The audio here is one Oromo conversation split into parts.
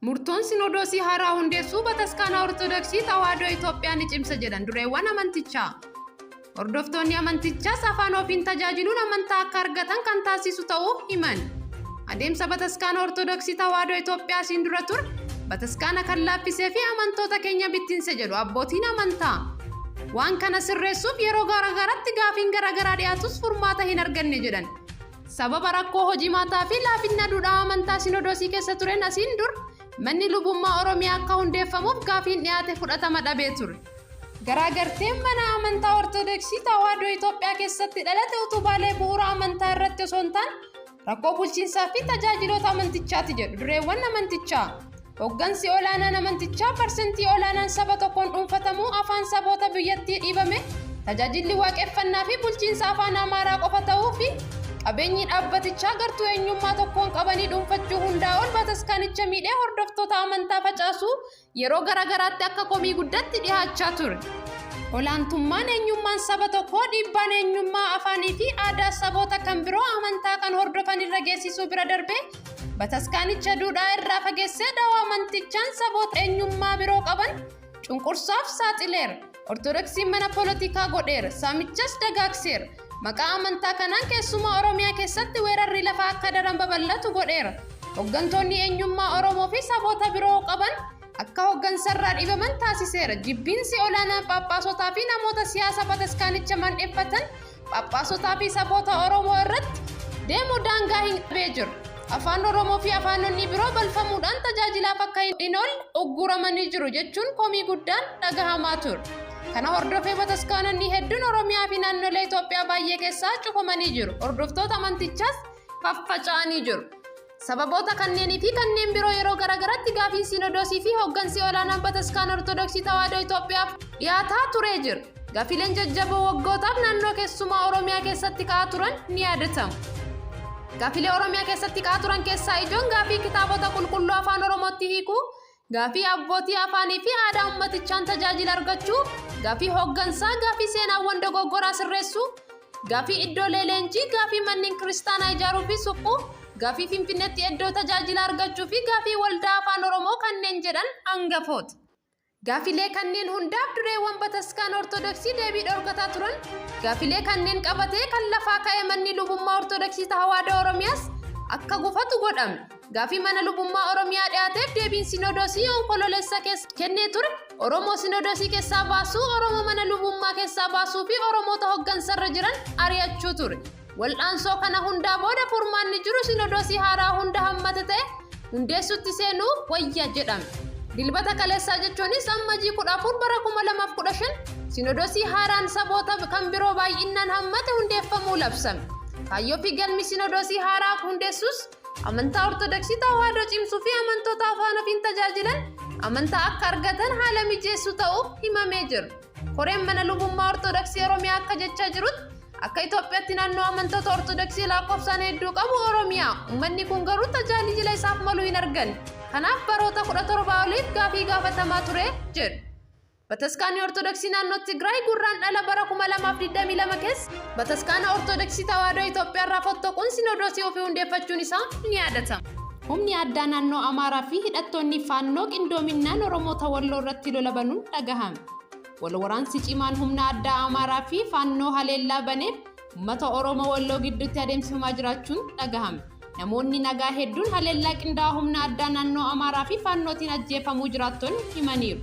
Murtoon Sinodoosii haaraa hundeessuu Bataskaana Ortodoksii Tawaahidoo Itoophiyaa ni cimsa jedhan dureewwan amantichaa. Hordoftoonni amantichaas afaan ofiin tajaajiluun amantaa akka argatan kan taasisu ta'uu himan. Adeemsa Bataskaana Ortodoksii Tawaahidoo Itoophiyaa siin dura ture Bataskaana kan laaffisee fi amantoota keenya bittinse jedhu abbootiin amantaa. Waan kana sirreessuuf yeroo garaagaraatti gaafiin garaagaraa dhiyaatus furmaata hin arganne jedhan. Sababa rakkoo hojii maataa fi laafina duudhaa amantaa Sinodoosii keessa tureen asiin dur manni lubummaa Oromiyaa akka hundeeffamuuf gaafiin dhiyaate fudhatama dhabee ture. Garaagarteen mana amantaa Ortodoksii Tawaahidoo Itoophiyaa keessatti dhalate utubaalee bu'uura amantaa irratti osoo hin taane rakkoo bulchiinsaa fi tajaajiloota amantichaati jedhu dureewwan amantichaa. Hoggansi olaanaan amantichaa parsentii olaanaan saba tokkoon dhuunfatamuu afaan saboota biyyattii dhiibame tajaajilli waaqeffannaa fi bulchiinsa afaan Amaaraa qofa ta'uu fi qabeenyi dhaabbatichaa gartuu eenyummaa tokkoon qabanii dhuunfachuu hundaa ol Bataskaanicha miidhee hordoftoota amantaa facaasuu yeroo garaagaraatti akka komii guddatti dhiyaachaa ture. Olaantummaan eenyummaan saba tokkoo dhiibbaan eenyummaa afaanii fi aadaa saboota kan biroo amantaa kan hordofan irra geessisuu bira darbee Bataskaanicha duudhaa irraa fageessee dawaa amantichaan saboota eenyummaa biroo qaban cunqursaaf saaxileera. Ortodoksiin mana poolitikaa godheera. Saamichas dagaagseera. Maqaa amantaa kanaan keessumaa Oromiyaa keessatti weerarri lafaa akka daran babal'atu godheera. Hoggantoonni eenyummaa Oromoo fi saboota biroo qaban akka hoggansarraa dhiibaman taasiseera. Jibbiinsi olaanaan Phaaphaasotaa fi namoota siyaasa Bataskaanicha mandheeffatan Phaaphaasotaa fi saboota Oromoo irratti deemuu daangaa hin qabee jiru. Afaan Oromoo fi afaanonni biroo balfamuudhaan tajaajilaaf akka hin oolle ugguramanii jiru jechuun komii guddaan dhagahamaa ture. Kana hordofee Bataskaanonni hedduun Oromiyaa fi naannolee Itoophiyaa baay'ee keessaa cufamanii jiru. Hordoftoota amantichaas faffaca'anii jiru. Sababoota kanneenii fi kanneen biroo yeroo garaagaraatti gaafiin Sinodoosii fi hoggansi olaanaan Bataskaana Ortodoksii Tawaahidoo Itoophiyaaf dhiyaataa turee jira. Gaafiileen jajjaboo waggootaaf naannoo keessumaa Oromiyaa keessatti ka'aa turan ni yaadatamu. Gaafiilee Oromiyaa keessatti ka'aa turan keessaa ijoon gaafii kitaabota qulqulluu afaan Oromootti hiikuu, gaafii abbootii afaanii fi aadaa ummatichaan tajaajila argachuu, gaafii hoggansaa, gaafii seenaawwan dogoggoraa sirreessuu, gaafii iddoolee leenjii, gaafii manneen kiristaanaa ijaaruu fi suphuu, gaafii Finfinneetti iddoo tajaajila argachuu fi gaafii waldaa afaan Oromoo kanneen jedhan hangafoota. Gaafiilee kanneen hundaaf dureewwan Bataskaana Ortodoksii deebii dhorkataa turan. Gaafiilee kanneen qabatee kan lafaa ka'e manni lubummaa Ortodoksii Tawaahidoo Oromiyaas akka gufatu godhame. Gaafii mana lubummaa Oromiyaa dhiyaateef deebiin Sinodoosii onkololeessa keessa kennee ture. Oromoo Sinodoosii keessaa baasuu, Oromoo mana lubummaa keessaa baasuu fi Oromoota hoggansarra jiran ari'achuu ture. Wal'aansoo kana hundaa booda furmaanni jiru Sinodoosii haaraa hunda hammate ta'e hundeessutti seenuu wayya jedhame. Dilbata kaleessaa jechuunis ammajii 14 bara 2015 Sinodoosii haaraan saboota kan biroo baay'inaan hammate hundeeffamuu labsame. Kaayyoo fi galmi Sinodoosii haaraa hundeessuus amantaa Ortodoksii Tawaahidoo cimsuu fi amantoota afaan ofiin tajaajilan amantaa akka argatan haala mijeessuu ta'uu himamee jira. Koreen mana lubummaa Ortodoksii Oromiyaa akka jechaa jirutti akka Itoophiyaatti naannoo amantoota Ortodoksii lakkoofsaan hedduu qabu Oromiyaa. Uummanni kun garuu tajaajila isaaf malu hin arganne. Kanaaf baroota 17 oliif gaafii gaafatamaa ture jedhu. Bataskaanni Ortodoksii naannoo Tigraay gurraandhala bara 2022 keessa Bataskaana Ortodoksii Tawaahidoo Itoophiyaa irraa fottoquun Sinodoosii ofii hundeeffachuun isaa ni yaadatama. Humni addaa naannoo Amaaraa fi hidhattoonni faannoo qindoominaan Oromoota Walloo irratti lola banuun dhagahame. Walwaraansi cimaan humna addaa Amaaraa fi faannoo haleellaa baneef uummata Oromoo Walloo gidduutti adeemsifamaa jiraachuun dhagahame. Namoonni nagaa hedduun haleellaa qindaa'aa humna addaa naannoo Amaaraa fi faannootiin ajjeefamuu jiraattonni himaniiru.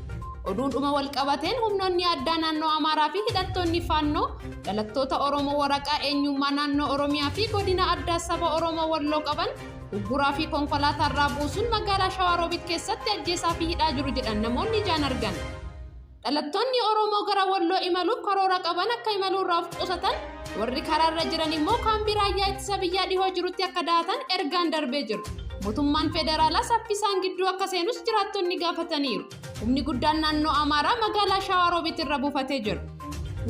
Oduudhuma wal qabateen humnoonni addaa naannoo Amaaraa fi hidhattoonni faannoo dhalattoota Oromoo waraqaa eenyummaa naannoo Oromiyaa fi godina addaa saba Oromoo Walloo qaban gurguraa fi konkolaataa buusuun magaalaa Shawaaroobiit keessatti ajjeesaa fi hidhaa jiru jedhan namoonni ijaan argan. Dhalattoonni Oromoo gara Walloo imaluuf karoora qaban akka imaluurraa of qusatan, warri karaarra jiran immoo kaambii raayyaa ittisa biyyaa dhihoo jirutti akka daatan ergaan darbee jiru. Mootummaan federaalaa saffisaan gidduu akka seenus jiraattonni gaafataniiru. Humni guddaan naannoo Amaaraa magaalaa Shawaaroobiit irra buufatee jira.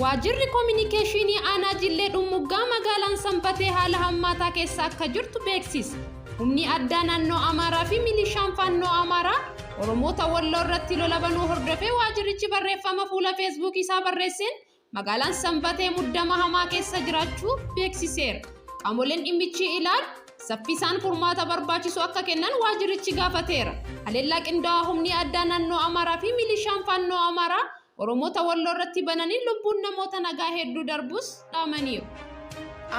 Waajjirri koominikeeshinii aanaa Jillee Dhummuggaa magaalaan Sanbatee haala hammaataa keessa akka jirtu beeksisa. Humni addaa naannoo Amaaraa fi milishaan faannoo Amaaraa Oromoota Walloo irratti lola banuu hordofee waajjirichi barreeffama fuula Facebook isaa barreesseen magaalaan Sanbatee muddama hamaa keessa jiraachuu beeksiseera. Qaamoleen dhimmichi ilaalu saffisaan furmaata barbaachisu akka kennan waajjirichi gaafateera. Haleellaa qindaa'aa humni addaa naannoo Amaaraa fi milishaan fannoo Amaaraa Oromoota Walloo irratti bananii lubbuun namoota nagaa hedduu darbus dhaamaniiru.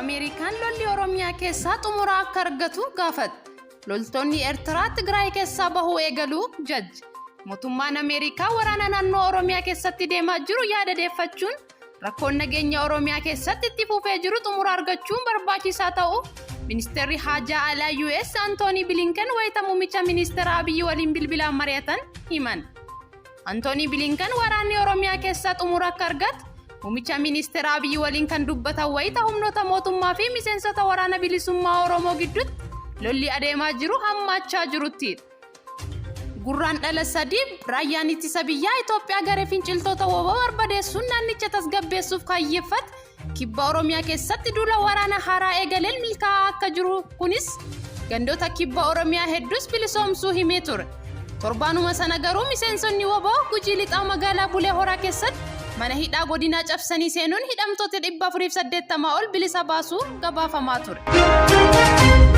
Ameerikaan lolli Oromiyaa keessaa xumura akka argatu gaafate. Loltoonni Eertiraa Tigraay keessaa bahuu eegaluu jajja. Mootummaan Ameerikaa waraana naannoo Oromiyaa keessatti deemaa jiru yaadadeeffachuun rakkoon nageenya Oromiyaa keessatti itti fufee jiru xumura argachuun barbaachisaa ta'uu Ministeerri Haajaa Alaa US Antoonii Bilinken wayita muummicha ministeera Abiyyi waliin bilbilaan mari'atan himan. Antoonii Bilinken waraanni Oromiyaa keessaa xumura akka argatu muummicha ministeera Abiyyi waliin kan dubbatan wayita humnoota mootummaa fi miseensota waraana bilisummaa Oromoo gidduutti lolli adeemaa jiru hammaachaa jirutti. Gurraan dhala sadii raayyaan ittisa biyyaa Itoophiyaa garee finciltoota WBO barbadeessuun naannicha tasgabbeessuuf kaayyeeffate kibba Oromiyaa keessatti duula waraana haaraa eegaleen milkaa'aa akka jiru kunis gandoota kibba Oromiyaa hedduus bilisoomsuu himee ture. Torbaanuma sana garuu miseensonni WBO Gujii lixaa magaalaa Bulee Horaa keessatti mana hidhaa godinaa cabsanii seenuun hidhamtoota 480 ol bilisa baasuu gabaafamaa ture.